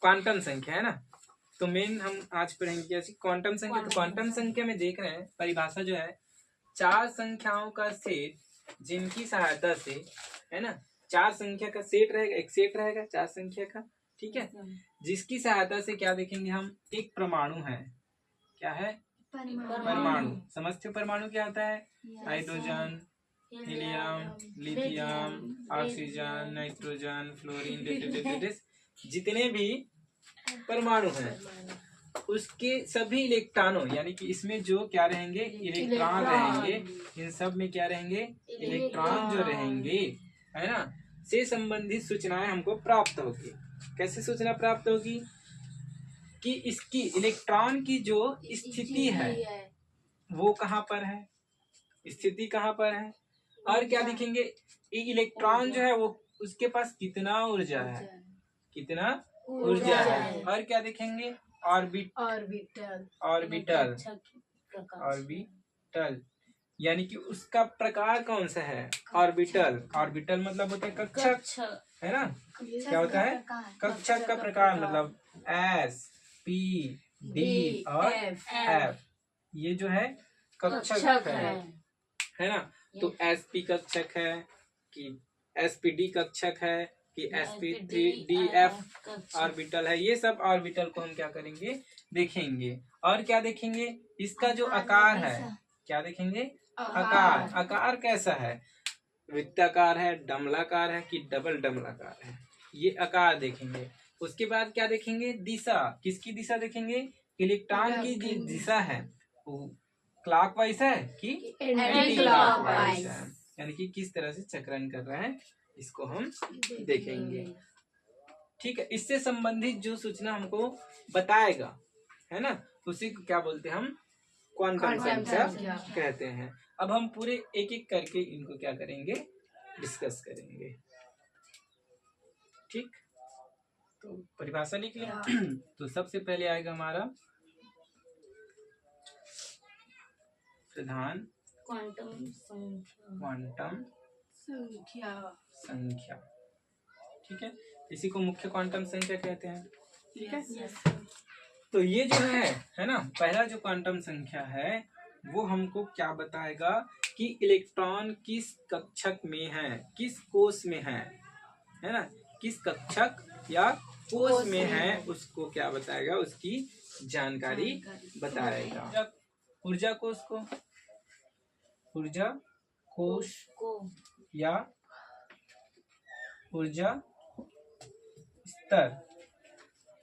Quantum संख्या है ना। तो मेन हम आज पढ़ेंगे कैसी क्वांटम संख्या। तो क्वांटम संख्या में देख रहे हैं परिभाषा जो है 4 संख्याओं का सेट जिनकी सहायता से, है ना, 4 संख्या का सेट रहेगा, एक सेट रहेगा 4 संख्या का, ठीक है, जिसकी सहायता से क्या देखेंगे हम, एक परमाणु है, क्या है, परमाणु। समझते हो परमाणु क्या होता है, hydrogen, helium, lithium, oxygen, nitrogen, fluorine, जितने भी परमाणु हैं उसके सभी इलेक्ट्रॉनों, यानी कि इसमें जो क्या रहेंगे, इलेक्ट्रॉन रहेंगे, इन सब में क्या रहेंगे, इलेक्ट्रॉन जो रहेंगे, है ना, से संबंधित सूचनाएं हमको प्राप्त होगी। कैसे सूचना प्राप्त होगी कि इसकी इलेक्ट्रॉन की जो स्थिति है वो कहाँ पर है, स्थिति कहाँ पर है, और क्या दिखेंगे, इलेक्ट्रॉन जो है वो उसके पास कितना ऊर्जा है, कितना ऊर्जा है, और क्या देखेंगे, ऑर्बिटल, यानी कि उसका प्रकार कौन सा है, ऑर्बिटल। ऑर्बिटल मतलब होता है कक्षक, है ना, क्या होता है, कक्षक का प्रकार, मतलब S, P, D और F, ये जो है कक्षक है ना। तो SP कक्षक है कि SPD कक्षक है कि SP3DF ऑर्बिटल है, ये सब ऑर्बिटल को हम क्या करेंगे, देखेंगे। और क्या देखेंगे, इसका जो आकार है, क्या देखेंगे, आकार कैसा है, वृत्ताकार है, डमलाकार है कि डबल डमलाकार है, ये आकार देखेंगे। उसके बाद क्या देखेंगे, दिशा, किसकी दिशा देखेंगे, इलेक्ट्रॉन की दिशा है वो क्लॉकवाइज है कि एंटी क्लॉकवाइज है, यानी कि किस तरह से चक्रण कर रहे हैं इसको हम देखेंगे, ठीक है। इससे संबंधित जो सूचना हमको बताएगा, है ना, उसी को क्या बोलते हैं हम, क्वांटम संख्या कहते हैं। अब हम पूरे एक एक करके इनको क्या करेंगे, डिस्कस करेंगे, ठीक। तो परिभाषा लिख लें। तो सबसे पहले आएगा हमारा प्रधान क्वांटम संख्या, ठीक है, इसी को मुख्य क्वांटम संख्या कहते हैं, ठीक है। तो ये जो है ना, पहला जो क्वांटम संख्या है वो हमको क्या बताएगा कि इलेक्ट्रॉन किस कक्षक में है, किस कोष में है ना, किस कक्षक या कोष में है, उसको क्या बताएगा, उसकी जानकारी बताएगा। ऊर्जा कोष को, ऊर्जा कोष या ऊर्जा स्तर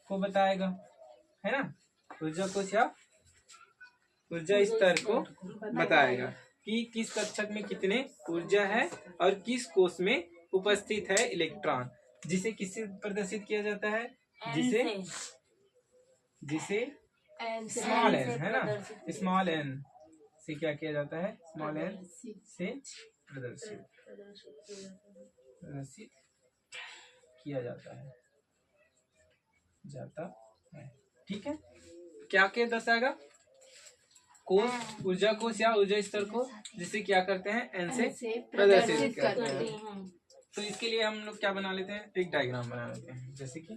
को बताएगा, है ना, ऊर्जा कोष या ऊर्जा स्तर को बताएगा कि किस कक्षक में कितने ऊर्जा है और किस कोष में उपस्थित है इलेक्ट्रॉन, जिसे किससे प्रदर्शित किया जाता है, जिसे स्मॉल एन, है ना, स्मॉल एन से क्या किया जाता है, स्मॉल एन से प्रदर्शित किया जाता है, ठीक है। क्या क्या दर्शाएगा, कोष, ऊर्जा कोष या ऊर्जा स्तर को, जिसे क्या करते हैं, एन से प्रदर्शित करते हैं। तो इसके लिए हम लोग क्या बना लेते हैं, एक डायग्राम बना लेते हैं, जैसे कि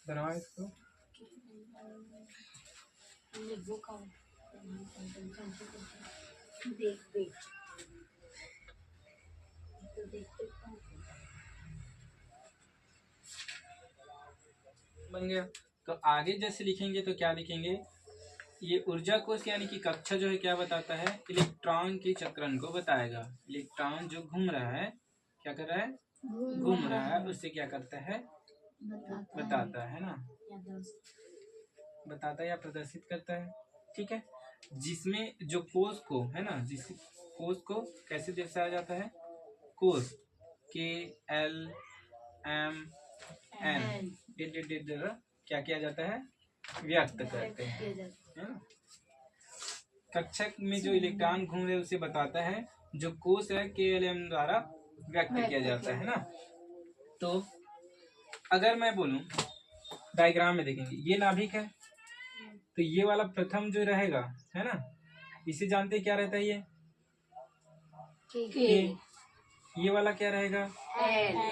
बनाओ इसको, बन गया। तो आगे जैसे लिखेंगे तो क्या लिखेंगे, ये ऊर्जा कोष यानी कि कक्षा जो है क्या बताता है, इलेक्ट्रॉन के चक्रण को बताएगा। इलेक्ट्रॉन जो घूम रहा है, क्या कर रहा है, घूम रहा है, उससे क्या करता है, बताता है ना, बताता है या प्रदर्शित करता है, ठीक है। जिसमें जो कोष को, है ना, जिस कोष को कैसे दर्शाया जाता है, कोष KLMN क्या किया जाता है, व्यक्त करते हैं, है ना। कक्षक में जो इलेक्ट्रॉन घूम रहे उसे बताता है, जो कोष है KLM द्वारा व्यक्त किया जाता है ना। तो अगर मैं बोलूं, डायग्राम में देखेंगे, ये नाभिक है, तो ये वाला प्रथम जो रहेगा, है ना, इसे जानते क्या रहता है, ये वाला क्या रहेगा,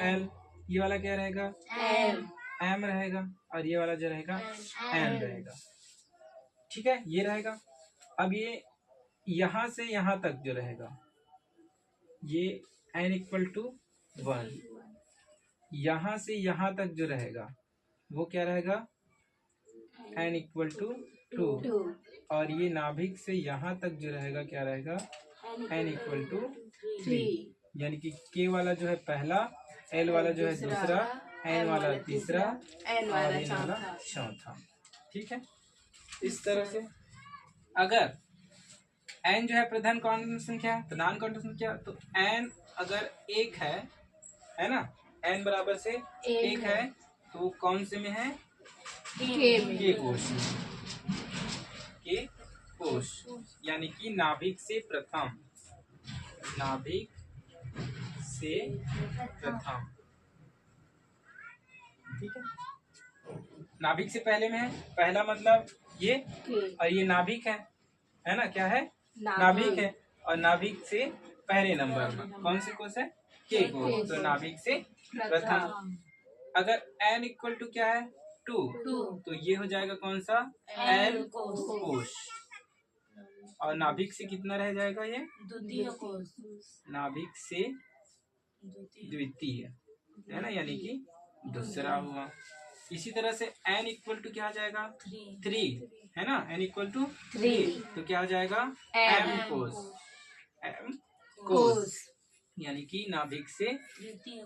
L, ये वाला क्या रहेगा, एम रहेगा, और ये वाला जो रहेगा एन रहेगा। ठीक है, ये रहेगा। अब ये यहां से यहां तक जो रहेगा ये n इक्वल टू 1, यहां से यहां तक जो रहेगा वो क्या रहेगा, n इक्वल टू 2, और ये नाभिक से यहाँ तक जो रहेगा क्या रहेगा, n इक्वल टू 3, यानी कि k वाला जो है पहला, l वाला जो है दूसरा, n वाला तीसरा, n वाला चौथा। ठीक है, इस तरह से अगर n जो है प्रधान क्वांटम संख्या है, प्रधान क्वांटम संख्या, तो n अगर 1 है ना, n बराबर से 1 है, तो कौन से में है, के कोश में, के कोश, यानी कि नाभिक से प्रथम, नाभिक से प्रथम। ठीक है, नाभिक से पहले में है, पहला मतलब ये, और ये नाभिक है ना, क्या है, नाभिक है, और नाभिक से पहले नंबर में कौन से कोश है, के कोश, तो नाभिक से प्रथम। अगर n इक्वल टू क्या है, 2, तो ये हो जाएगा कौन सा, एल कोश, और नाभिक से कितना रह जाएगा, ये द्वितीय कोश, नाभिक से द्वितीय है ना, यानी कि दूसरा हुआ। इसी तरह से n इक्वल टू क्या आ जाएगा, 3 है ना, n इक्वल टू 3, तो क्या आ जाएगा, m कोश, यानी कि नाभिक से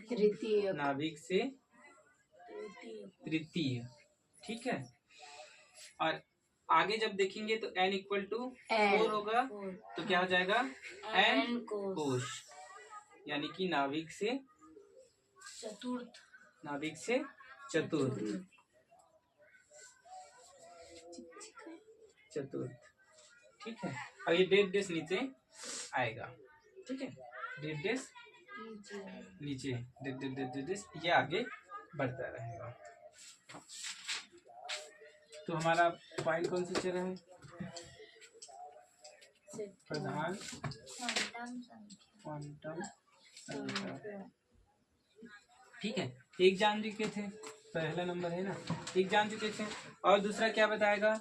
तृतीय, नाभिक से तृतीय। ठीक है, और आगे जब देखेंगे तो n इक्वल टू 4 होगा, तो क्या हो जाएगा, n कोश, यानी कि नाभिक से चतुर्थ, नाभिक से चतुर्थ, ठीक है। और ये डेड डेस नीचे आएगा, ठीक है, डेड डेस नीचे, डेड डेस ये आगे बढ़ता रहेगा। तो हमारा पॉइंट कौन सा चल रहा है, प्रधान क्वांटम संख्या। ठीक है, एक जान चुके थे, पहला नंबर है ना, एक जान चुके थे, और दूसरा क्या बताएगा,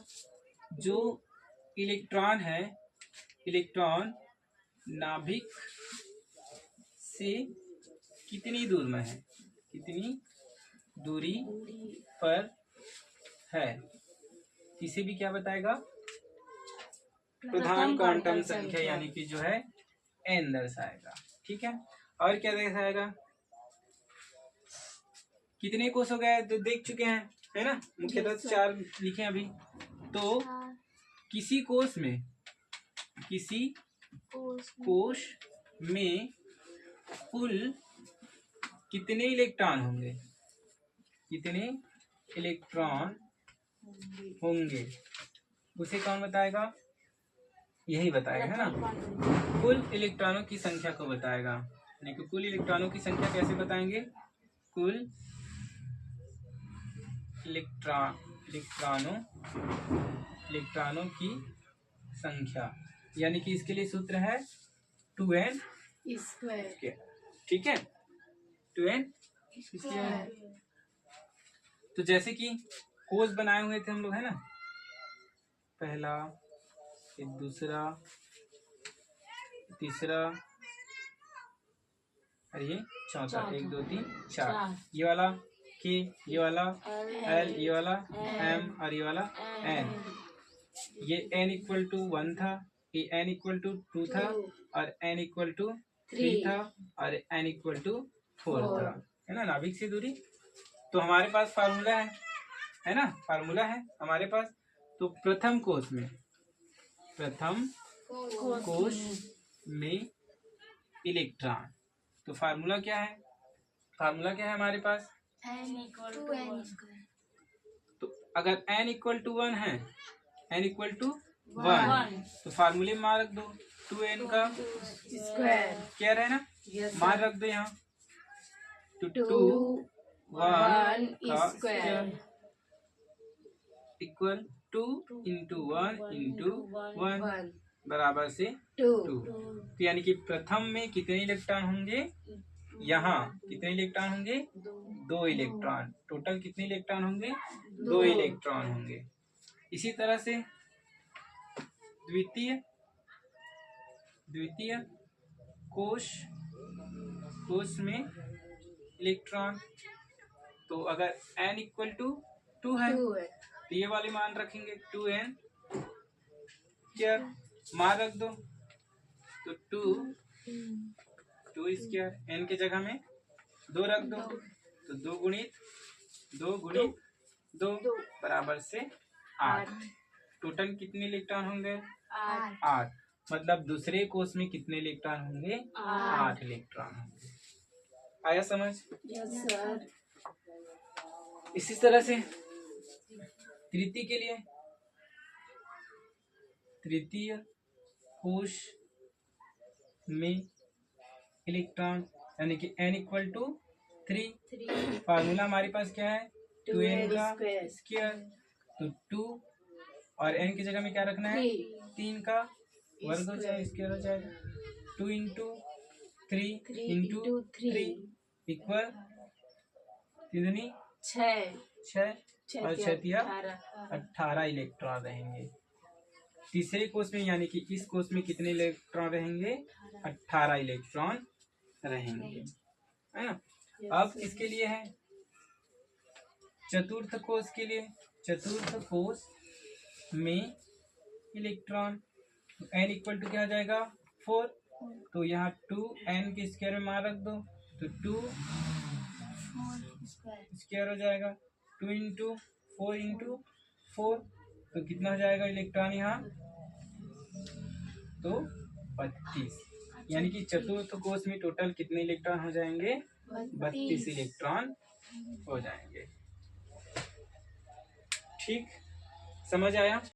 जो इलेक्ट्रॉन है, इलेक्ट्रॉन नाभिक से कितनी दूर में है, कितनी दूरी पर है, इसे भी क्या बताएगा, प्रधान क्वांटम संख्या, यानी कि जो है n दर्शाएगा। ठीक है, और क्या दर्शाएगा, कितने कोश हो गए तो देख चुके हैं, है ना, मुख्यतः 4 लिखे अभी। तो किसी कोश में, किसी कोश में कुल कितने इलेक्ट्रॉन होंगे, कितने इलेक्ट्रॉन होंगे, उसे कौन बताएगा, यही बताएगा, है ना, कुल इलेक्ट्रॉनों की संख्या को बताएगा। यानी कि कुल इलेक्ट्रॉनों की संख्या कैसे बताएंगे, कुल इलेक्ट्रॉनों की संख्या, यानी कि इसके लिए सूत्र है 2n स्क्वायर। ठीक है, 2n स्क्वायर। तो जैसे कि कोश बनाए हुए थे हम लोग, है ना, पहला, फिर दूसरा, तीसरा, और ये चौथा, 1 2 3 4, ये वाला के, ये वाला एल, ये वाला एम, और ये वाला एन। ये n इक्वल टू 1 था, ये n इक्वल टू 2 था, और n इक्वल टू 3 था, और n इक्वल टू 4 था, है ना, नाभिक से दूरी। तो हमारे पास फार्मूला है ना, फार्मूला है हमारे पास। तो प्रथम कोश में, प्रथम कोश में इलेक्ट्रॉन, तो फार्मूला क्या है, फार्मूला क्या है हमारे पास, n इक्वल टू 1। तो अगर n इक्वल टू 1 है, n इक्वल टू 1, तो फार्मूले में मान रख दो, 2n का स्क्वायर, क्या रहे ना, मान रख दो यहाँ, तो 2 1 का स्क्वायर इक्वल 2 इंटू 1 इंटू 1 बराबर से 2। तो यानी कि प्रथम में कितने इलेक्ट्रॉन होंगे, यहाँ कितने इलेक्ट्रॉन होंगे? 2 इलेक्ट्रॉन। टोटल कितने इलेक्ट्रॉन होंगे? 2 दो। इलेक्ट्रॉन होंगे। इसी तरह से द्वितीय कोश में इलेक्ट्रॉन, तो अगर n इक्वल टू 2 है 2 है। तो ये वाले मान रखेंगे 2n स्क्वायर, मान रख दो तो 2 स्क्वायर, n के जगह में 2 रख दो तो 2 गुणित 2 बराबर से 8। टोटल कितने इलेक्ट्रॉन होंगे? 8। मतलब दूसरे कोष में कितने इलेक्ट्रॉन होंगे? 8 इलेक्ट्रॉन होंगे। आया समझ? Yes sir. इसी तरह से तृतीय के लिए, तृतीय कोश में इलेक्ट्रॉन यानी कि n इक्वल टू 3। फार्मूला हमारे पास क्या है? 2n का स्क्वायर, तो 2 और n की जगह में क्या रखना है? 3 का वर्ग हो जाए, स्क्वायर हो जाएगा। 2 इंटू 3 इंटू 3 इक्वल कितनी? 6 और 6 18 इलेक्ट्रॉन रहेंगे। तीसरे कोष में यानी कि इस कोष में कितने इलेक्ट्रॉन रहेंगे? 18 इलेक्ट्रॉन रहेंगे, है ना। अब किसके लिए है? चतुर्थ कोष के लिए। चतुर्थ कोष में इलेक्ट्रॉन, n इक्वल टू क्या आ जाएगा? 4। तो यहाँ 2n के स्क्वायर में मान रख दो तो 2 स्क्वायर हो जाएगा। 2 इंटू 4 इंटू 4 तो कितना हो जाएगा इलेक्ट्रॉन यहाँ? तो 32। यानी कि चतुर्थ कोष में टोटल कितने इलेक्ट्रॉन हो जाएंगे? 32 इलेक्ट्रॉन हो जाएंगे। ठीक, समझ आया?